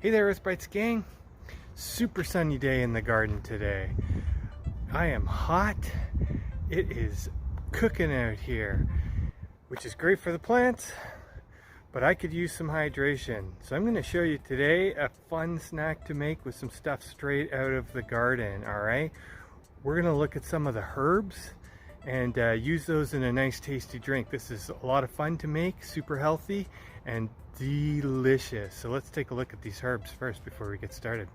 Hey there, EarthBites gang. Super sunny day in the garden today. I am hot. It is cooking out here, which is great for the plants, but I could use some hydration. So I'm going to show you today a fun snack to make with some stuff straight out of the garden, all right? We're going to look at some of the herbs and use those in a nice tasty drink. This is a lot of fun to make, super healthy and delicious. So let's take a look at these herbs first before we get started.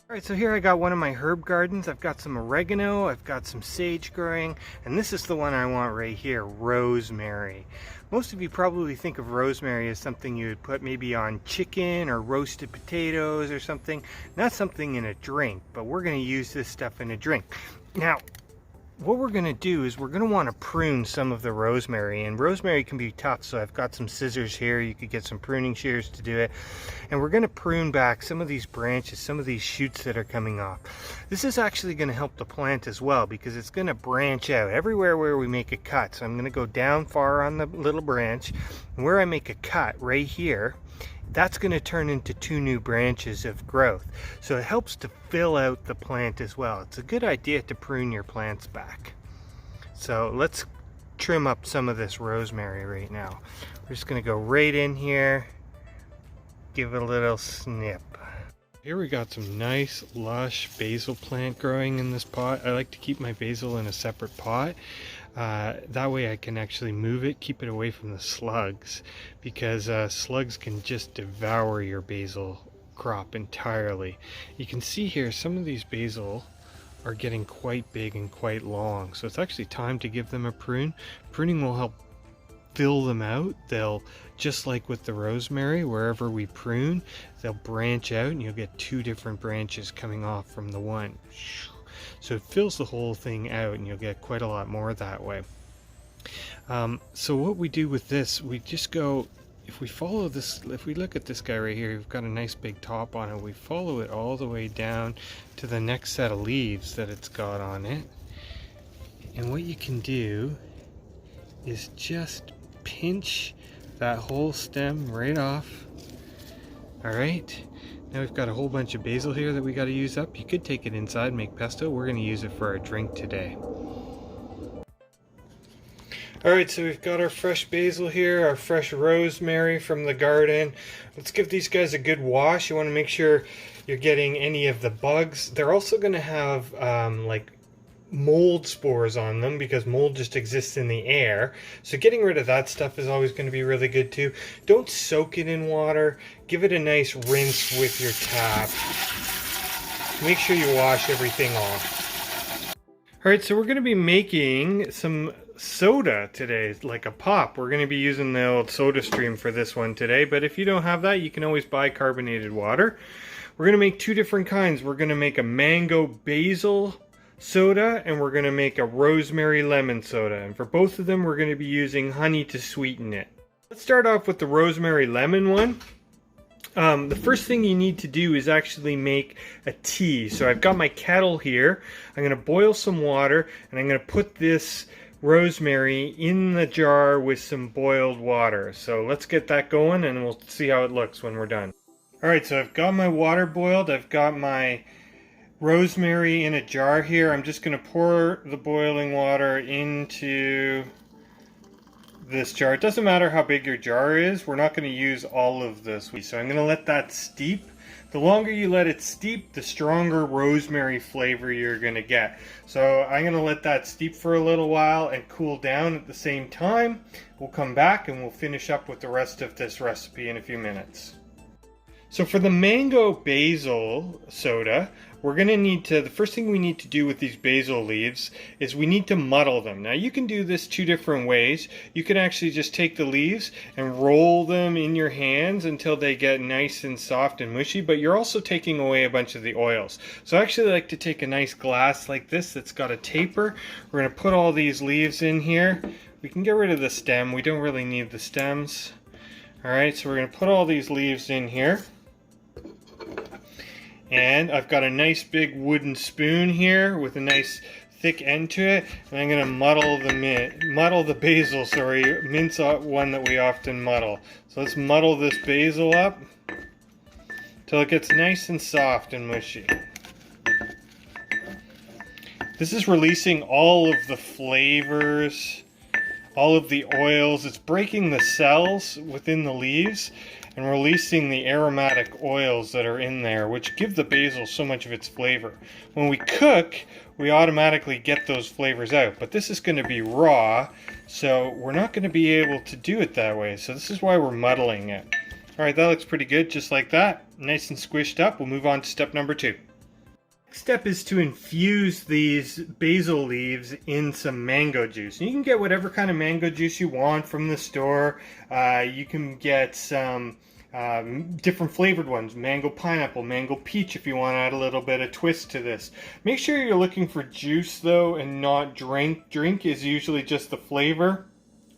Alright, so here I got one of my herb gardens. I've got some oregano, I've got some sage growing, and this is the one I want right here, rosemary. Most of you probably think of rosemary as something you would put maybe on chicken or roasted potatoes or something. Not something in a drink, but we're going to use this stuff in a drink. Now, what we're going to do is we're going to want to prune some of the rosemary, and rosemary can be tough, so I've got some scissors here. You could get some pruning shears to do it, and we're going to prune back some of these branches, some of these shoots that are coming off. This is actually going to help the plant as well because it's going to branch out everywhere where we make a cut. So I'm going to go down far on the little branch, and where I make a cut right here, that's going to turn into 2 new branches of growth. So it helps to fill out the plant as well. It's a good idea to prune your plants back. So let's trim up some of this rosemary right now. We're just going to go right in here, give it a little snip. Here we got some nice lush basil plant growing in this pot. I like to keep my basil in a separate pot. That way I can actually move it, keep it away from the slugs, because slugs can just devour your basil crop entirely. You can see here some of these basil are getting quite big and quite long, so it's actually time to give them a prune. Pruning will help fill them out. They'll, just like with the rosemary, wherever we prune, they'll branch out and you'll get 2 different branches coming off from the one. So it fills the whole thing out and you'll get quite a lot more that way. So what we do with this, we just go, if we follow this, if we look at this guy right here, we've got a nice big top on it. We follow it all the way down to the next set of leaves that it's got on it. And what you can do is just pinch that whole stem right off. Alright, now we've got a whole bunch of basil here that we got to use up. You could take it inside and make pesto. We're going to use it for our drink today. Alright, so we've got our fresh basil here, our fresh rosemary from the garden. Let's give these guys a good wash. You want to make sure you're getting any of the bugs. They're also going to have like mold spores on them because mold just exists in the air. So getting rid of that stuff is always going to be really good too. Don't soak it in water. Give it a nice rinse with your tap. Make sure you wash everything off. Alright, so we're going to be making some soda today, like a pop. We're going to be using the old soda stream for this one today, but if you don't have that, you can always buy carbonated water. We're going to make 2 different kinds. We're going to make a mango basil soda, and we're going to make a rosemary lemon soda, and for both of them we're going to be using honey to sweeten it. Let's start off with the rosemary lemon one. The first thing you need to do is actually make a tea. So I've got my kettle here. I'm going to boil some water and I'm going to put this rosemary in the jar with some boiled water. So let's get that going and we'll see how it looks when we're done. Alright, so I've got my water boiled. I've got my rosemary in a jar here. I'm just going to pour the boiling water into this jar. It doesn't matter how big your jar is. We're not going to use all of this. So I'm going to let that steep. The longer you let it steep, the stronger rosemary flavor you're going to get. So I'm going to let that steep for a little while and cool down at the same time. We'll come back and we'll finish up with the rest of this recipe in a few minutes. So for the mango basil soda, we're going to need to, the first thing we need to do with these basil leaves is we need to muddle them. Now you can do this 2 different ways. You can actually just take the leaves and roll them in your hands until they get nice and soft and mushy, but you're also taking away a bunch of the oils. So I actually like to take a nice glass like this that's got a taper. We're going to put all these leaves in here. We can get rid of the stem. We don't really need the stems. Alright, so we're going to put all these leaves in here. And I've got a nice big wooden spoon here with a nice thick end to it, and I'm going to muddle the basil, mince one that we often muddle. So let's muddle this basil up. till it gets nice and soft and mushy. This is releasing all of the flavors, all of the oils. It's breaking the cells within the leaves and releasing the aromatic oils that are in there, which give the basil so much of its flavor. When we cook, we automatically get those flavors out, but this is going to be raw, so we're not going to be able to do it that way. So this is why we're muddling it. All right, that looks pretty good, just like that. Nice and squished up. We'll move on to step number 2. Next step is to infuse these basil leaves in some mango juice. And you can get whatever kind of mango juice you want from the store. You can get some different flavored ones, mango pineapple, mango peach, if you want to add a little bit of twist to this. Make sure you're looking for juice though and not drink. Drink is usually just the flavor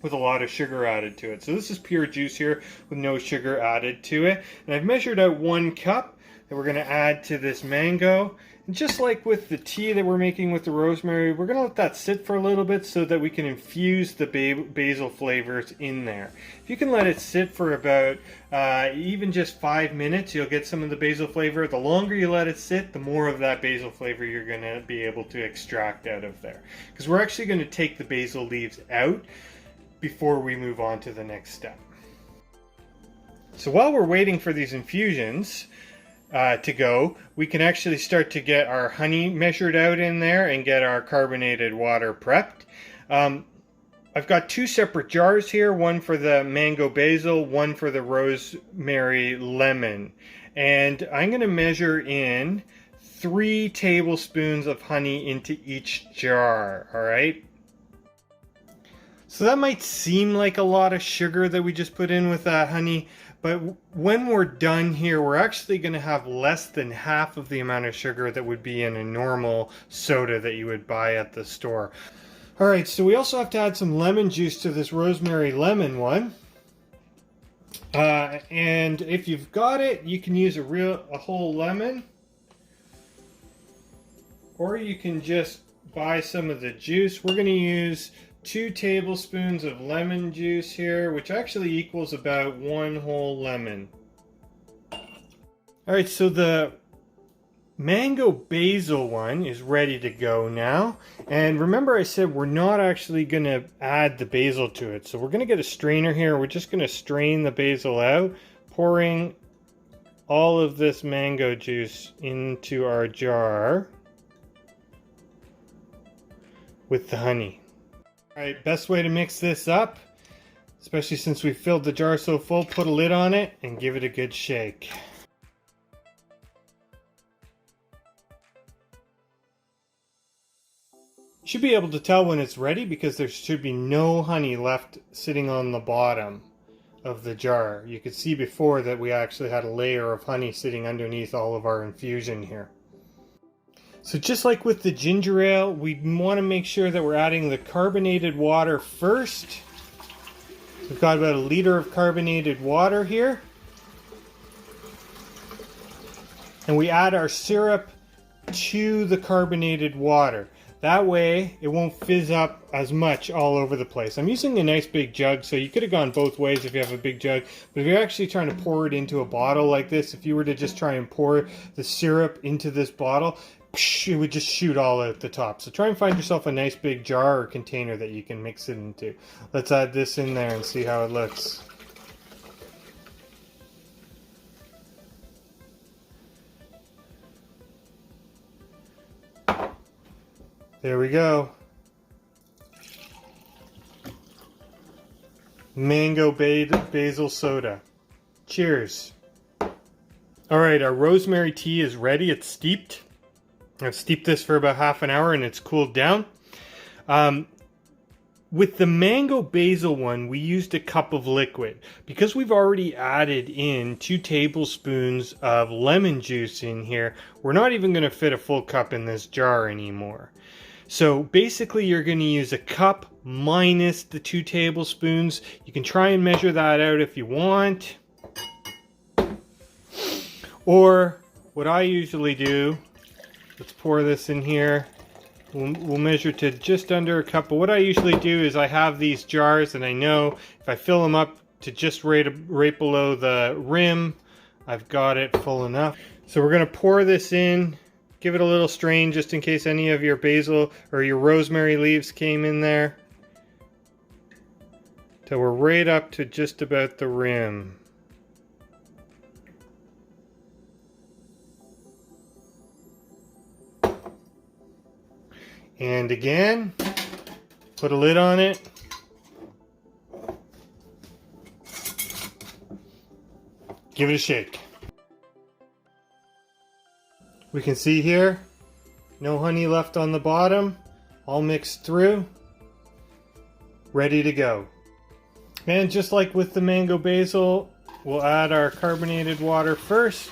with a lot of sugar added to it. So this is pure juice here with no sugar added to it. And I've measured out 1 cup that we're going to add to this mango. And just like with the tea that we're making with the rosemary, we're going to let that sit for a little bit so that we can infuse the basil flavors in there. If you can let it sit for about even just 5 minutes, you'll get some of the basil flavor. The longer you let it sit, the more of that basil flavor you're going to be able to extract out of there. Because we're actually going to take the basil leaves out before we move on to the next step. So while we're waiting for these infusions to go, we can actually start to get our honey measured out in there and get our carbonated water prepped. I've got 2 separate jars here, one for the mango basil, one for the rosemary lemon. And I'm going to measure in 3 tablespoons of honey into each jar, all right? So that might seem like a lot of sugar that we just put in with that honey, but when we're done here, we're actually going to have less than half of the amount of sugar that would be in a normal soda that you would buy at the store. All right, so we also have to add some lemon juice to this rosemary lemon one. And if you've got it, you can use a whole lemon, or you can just buy some of the juice. We're going to use 2 tablespoons of lemon juice here, which actually equals about 1 whole lemon. Alright, so the mango basil one is ready to go now. And remember I said we're not actually going to add the basil to it. So we're going to get a strainer here. We're just going to strain the basil out, pouring all of this mango juice into our jar with the honey. Alright, best way to mix this up, especially since we filled the jar so full, put a lid on it and give it a good shake. You should be able to tell when it's ready because there should be no honey left sitting on the bottom of the jar. You could see before that we actually had a layer of honey sitting underneath all of our infusion here. So just like with the ginger ale, we want to make sure that we're adding the carbonated water first. We've got about 1 liter of carbonated water here. And we add our syrup to the carbonated water. That way it won't fizz up as much all over the place. I'm using a nice big jug, so you could have gone both ways if you have a big jug. But if you're actually trying to pour it into a bottle like this, if you were to just try and pour the syrup into this bottle, it would just shoot all out the top. So try and find yourself a nice big jar or container that you can mix it into. Let's add this in there and see how it looks. There we go. Mango basil soda. Cheers. Alright, our rosemary tea is ready. It's steeped. I've steeped this for about half an hour and it's cooled down. With the mango basil one, we used a cup of liquid. Because we've already added in 2 tablespoons of lemon juice in here, we're not even going to fit a full cup in this jar anymore. So basically you're going to use a cup minus the 2 tablespoons. You can try and measure that out if you want. Or what I usually do, let's pour this in here. We'll measure to just under a cup. But what I usually do is I have these jars and I know if I fill them up to just right below the rim, I've got it full enough. So we're gonna pour this in, give it a little strain just in case any of your basil or your rosemary leaves came in there. Till we're right up to just about the rim. And again, put a lid on it. Give it a shake. We can see here, no honey left on the bottom, all mixed through, ready to go. And just like with the mango basil, we'll add our carbonated water first.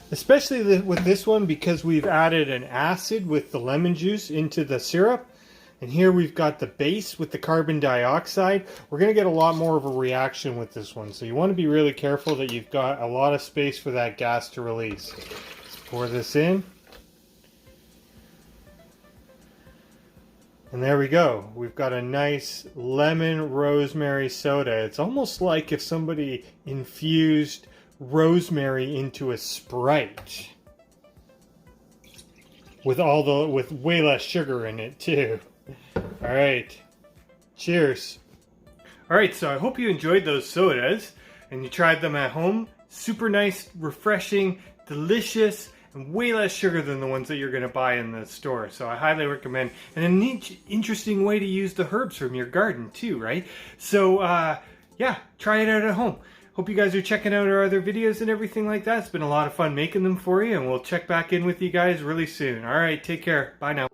Especially with this one because we've added an acid with the lemon juice into the syrup. And here we've got the base with the carbon dioxide. We're going to get a lot more of a reaction with this one. So you want to be really careful that you've got a lot of space for that gas to release. Let's pour this in. And there we go. We've got a nice lemon rosemary soda. It's almost like if somebody infused rosemary into a Sprite. With way less sugar in it too. All right, cheers. All right, so I hope you enjoyed those sodas and you tried them at home. Super nice, refreshing, delicious, and way less sugar than the ones that you're gonna buy in the store. So I highly recommend, and a neat, interesting way to use the herbs from your garden too, right? So yeah, try it out at home. Hope you guys are checking out our other videos and everything like that. It's been a lot of fun making them for you, and we'll check back in with you guys really soon. All right, take care. Bye now.